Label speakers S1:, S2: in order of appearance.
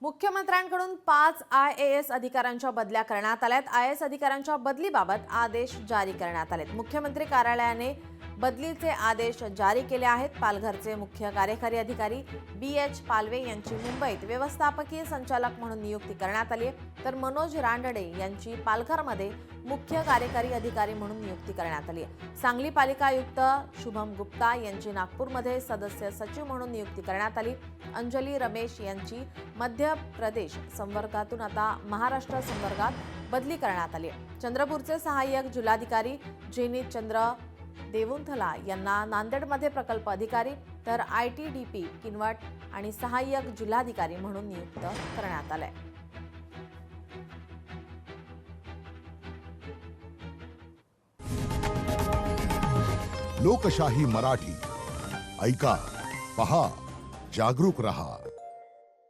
S1: मुख्यमंत्र्यांकडून 5 IAS अधिकाऱ्यांच्या बदल्या करण्यात आल्यात। IAS अधिकाऱ्यांच्या बदलीबाबत आदेश जारी करण्यात आलेत। मुख्यमंत्री कार्यालयाने बदलीचे आदेश जारी केले आहेत। पालघरचे मुख्य कार्यकारी अधिकारी BH पालवे यांची मुंबईत व्यवस्थापकीय संचालक म्हणून नियुक्ती करण्यात आली आहे, तर मनोज रानडे यांची पालघरमध्ये मुख्य कार्यकारी अधिकारी म्हणून नियुक्ती करण्यात आली आहे। सांगली पालिका आयुक्त शुभम गुप्ता यांची नागपूरमध्ये सदस्य सचिव म्हणून नियुक्ती करण्यात आली। अंजली रमेश यांची मध्य प्रदेश संवर्गातून आता महाराष्ट्र संवर्गात बदली करण्यात आली आहे। चंद्रपूरचे सहाय्यक जिल्हाधिकारी जेनी चंद्र देवुंथला यांना नांदेडमध्ये प्रकल्प अधिकारी तर ITDP किनवट आणि सहाय्यक जिल्हाधिकारी म्हणून नियुक्त करण्यात आले।
S2: लोकशाही मराठी ऐका, पहा, जागरूक रहा।